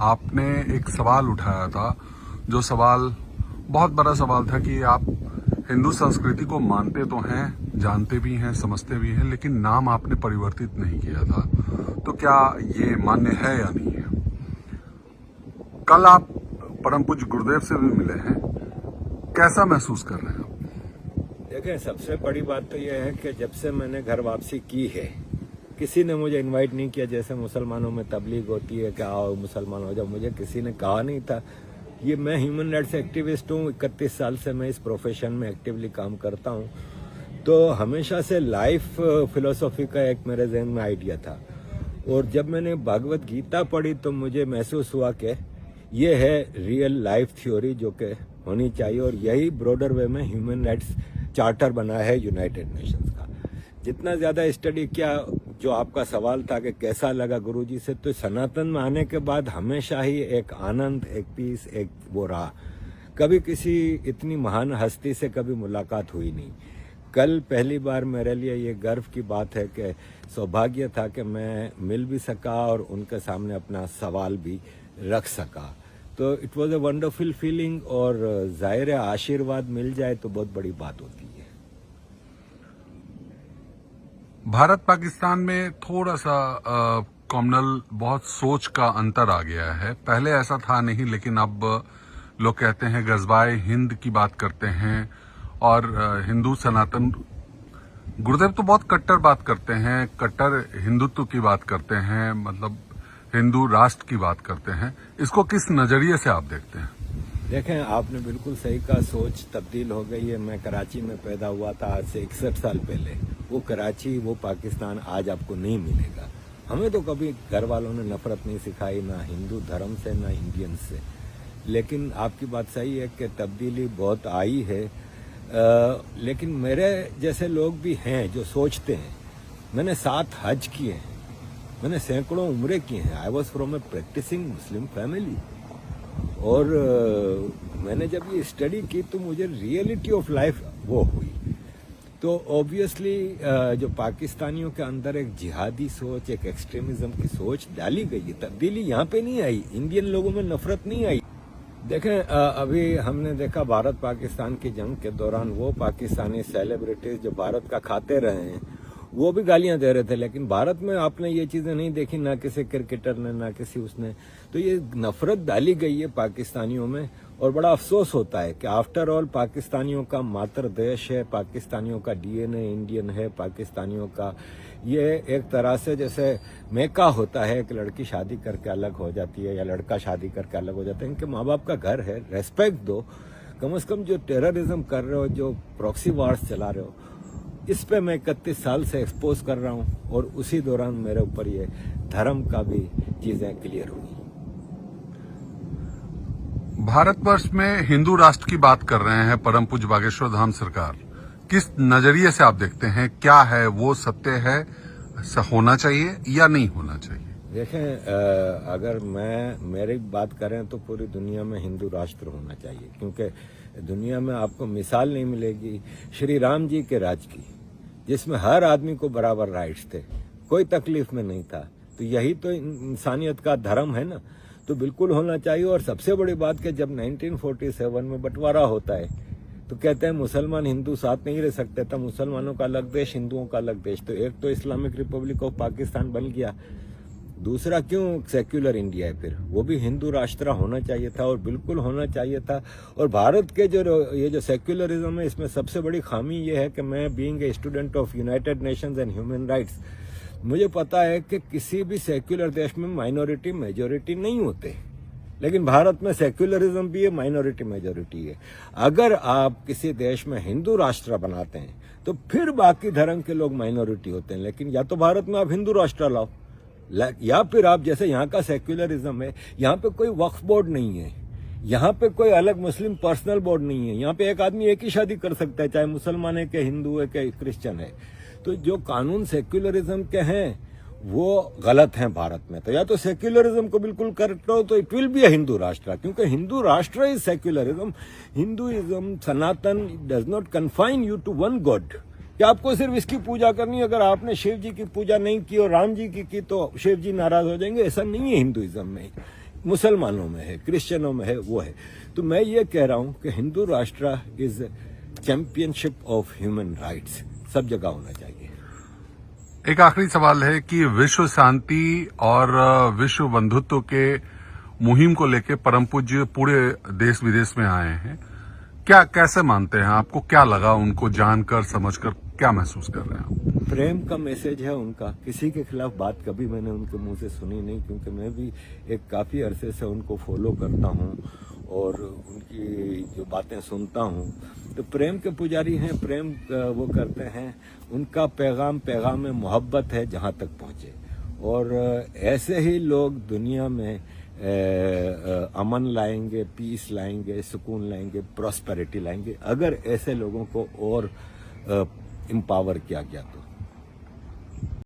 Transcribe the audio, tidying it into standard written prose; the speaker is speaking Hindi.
आपने एक सवाल उठाया था, जो सवाल बहुत बड़ा सवाल था कि आप हिंदू संस्कृति को मानते तो हैं, जानते भी हैं, समझते भी हैं, लेकिन नाम आपने परिवर्तित नहीं किया था। तो क्या ये मान्य है या नहीं है? कल आप परम पूज्य गुरुदेव से भी मिले हैं, कैसा महसूस कर रहे हैं आप? देखें, सबसे बड़ी बात तो यह है कि जब से मैंने घर वापसी की है, किसी ने मुझे इनवाइट नहीं किया। जैसे मुसलमानों में तबलीग होती है कि आओ मुसलमान हो जाओ, मुझे किसी ने कहा नहीं था। ये मैं ह्यूमन राइट्स एक्टिविस्ट हूँ, 31 साल से मैं इस प्रोफेशन में एक्टिवली काम करता हूँ। तो हमेशा से लाइफ फिलोसॉफी का एक मेरे जहन में आइडिया था, और जब मैंने भगवत गीता पढ़ी तो मुझे महसूस हुआ कि ये है रियल लाइफ थ्योरी जो कि होनी चाहिए, और यही ब्रॉडर वे में ह्यूमन राइट्स चार्टर बना है यूनाइटेड नेशंस का। जितना ज़्यादा स्टडी किया, जो आपका सवाल था कि कैसा लगा गुरुजी से, तो सनातन में आने के बाद हमेशा ही एक आनंद, एक पीस, एक वो रहा। कभी किसी इतनी महान हस्ती से कभी मुलाकात हुई नहीं। कल पहली बार मेरे लिए ये गर्व की बात है कि सौभाग्य था कि मैं मिल भी सका और उनके सामने अपना सवाल भी रख सका। तो it was a wonderful feeling, और जाहिर है आशीर्वाद मिल जाए तो बहुत बड़ी बात होती है। भारत पाकिस्तान में थोड़ा सा कॉमनल बहुत सोच का अंतर आ गया है। पहले ऐसा था नहीं, लेकिन अब लोग कहते हैं गजवाए हिंद की बात करते हैं, और हिंदू सनातन गुरुदेव तो बहुत कट्टर बात करते हैं, कट्टर हिंदुत्व की बात करते हैं, मतलब हिंदू राष्ट्र की बात करते हैं। इसको किस नजरिए से आप देखते हैं? देखें, आपने बिल्कुल सही कहा, सोच तब्दील हो गई है। मैं कराची में पैदा हुआ था आज से 61 साल पहले। वो कराची, वो पाकिस्तान आज आपको नहीं मिलेगा। हमें तो कभी घर वालों ने नफरत नहीं सिखाई, ना हिंदू धर्म से ना इंडियन से। लेकिन आपकी बात सही है कि तब्दीली बहुत आई है। लेकिन मेरे जैसे लोग भी हैं जो सोचते हैं। मैंने 7 हज किए हैं, मैंने सैकड़ों उम्रे किए हैं। I was from a practising Muslim family, और मैंने जब ये स्टडी की तो मुझे रियलिटी ऑफ लाइफ वो हुई। तो ऑब्वियसली जो पाकिस्तानियों के अंदर एक जिहादी सोच, एक एक्सट्रीमिज्म की सोच डाली गई है, तब्दीली यहाँ पे नहीं आई। इंडियन लोगों में नफरत नहीं आई। देखें, अभी हमने देखा भारत पाकिस्तान की जंग के दौरान वो पाकिस्तानी सेलिब्रिटीज जो भारत का खाते रहे हैं, वो भी गालियां दे रहे थे। लेकिन भारत में आपने ये चीजें नहीं देखी, ना किसी क्रिकेटर ने, ना किसी उसने। तो ये नफरत डाली गई है पाकिस्तानियों में, और बड़ा अफसोस होता है कि आफ्टर ऑल पाकिस्तानियों का मातृ देश है, पाकिस्तानियों का डीएनए इंडियन है, पाकिस्तानियों का ये एक तरह से जैसे मेका होता है कि लड़की शादी करके अलग हो जाती है या लड़का शादी करके अलग हो जाता है। इनके माँ बाप का घर है, रेस्पेक्ट दो। कम से कम जो टेररिज्म कर रहे हो, जो प्रॉक्सी वार्स चला रहे हो, इस पे मैं 31 साल से एक्सपोज कर रहा हूँ, और उसी दौरान मेरे ऊपर ये धर्म का भी चीजें क्लियर हुई। भारतवर्ष में हिंदू राष्ट्र की बात कर रहे हैं परम पूज्य बागेश्वर धाम सरकार। किस नजरिए से आप देखते हैं? क्या है वो सत्य है, होना चाहिए या नहीं होना चाहिए? देखें, अगर मेरी बात करें तो पूरी दुनिया में हिंदू राष्ट्र होना चाहिए, क्योंकि दुनिया में आपको मिसाल नहीं मिलेगी श्री राम जी के राज की, जिसमें हर आदमी को बराबर राइट्स थे, कोई तकलीफ में नहीं था। तो यही तो इंसानियत का धर्म है ना। तो बिल्कुल होना चाहिए। और सबसे बड़ी बात कि जब 1947 में बंटवारा होता है तो कहते हैं मुसलमान हिंदू साथ नहीं रह सकते था, मुसलमानों का अलग देश, हिंदुओं का अलग देश। तो एक तो इस्लामिक रिपब्लिक ऑफ पाकिस्तान बन गया, दूसरा क्यों सेक्युलर इंडिया है? फिर वो भी हिंदू राष्ट्र होना चाहिए था, और बिल्कुल होना चाहिए था। और भारत के ये जो सेक्युलरिज्म है, इसमें सबसे बड़ी खामी ये है कि मैं being a student of United Nations and human rights, मुझे पता है कि किसी भी सेक्युलर देश में माइनॉरिटी मेजॉरिटी नहीं होते, लेकिन भारत में सेक्युलरिज्म भी है, माइनॉरिटी मेजॉरिटी है। अगर आप किसी देश में हिंदू राष्ट्र बनाते हैं तो फिर बाकी धर्म के लोग माइनॉरिटी होते हैं। लेकिन या तो भारत में आप हिंदू राष्ट्र लाओ, या फिर आप जैसे यहाँ का सेक्युलरिज्म है, यहाँ पे कोई वक्फ बोर्ड नहीं है, यहाँ पे कोई अलग मुस्लिम पर्सनल बोर्ड नहीं है, यहाँ पे एक आदमी एक ही शादी कर सकता है, चाहे मुसलमान है कि हिंदू है कि क्रिश्चियन है। तो जो कानून सेक्युलरिज्म के हैं वो गलत हैं भारत में। तो या तो सेक्युलरिज्म को बिल्कुल कर लो तो it will be a Hindu rashtra, क्योंकि Hindu rashtra is secularism. Hinduism, Sanatan does not confine you to one god, कि आपको सिर्फ इसकी पूजा करनी है। अगर आपने शिव जी की पूजा नहीं की और राम जी की तो शिव जी नाराज हो जाएंगे, ऐसा नहीं है हिंदुइज्म में। मुसलमानों में है, क्रिश्चियनों में है, वो है। तो मैं ये कह रहा हूं कि Hindu rashtra is championship of human rights, सब जगह होना चाहिए। एक आखिरी सवाल है कि विश्व शांति और विश्व बंधुत्व के मुहिम को लेकर परम पूज्य पूरे देश विदेश में आए हैं, क्या कैसे मानते हैं? आपको क्या लगा उनको जानकर समझकर, क्या महसूस कर रहे हैं आप? प्रेम का मैसेज है उनका, किसी के खिलाफ बात कभी मैंने उनके मुंह से सुनी नहीं, क्योंकि मैं भी एक काफी अरसे से उनको फॉलो करता हूं और उनकी जो बातें सुनता हूं। तो प्रेम के पुजारी हैं, प्रेम वो करते हैं, उनका पैगाम में मोहब्बत है जहां तक पहुंचे। और ऐसे ही लोग दुनिया में अमन लाएंगे, पीस लाएंगे, सुकून लाएंगे, प्रॉस्पेरिटी लाएंगे, अगर ऐसे लोगों को और एम्पावर किया गया तो।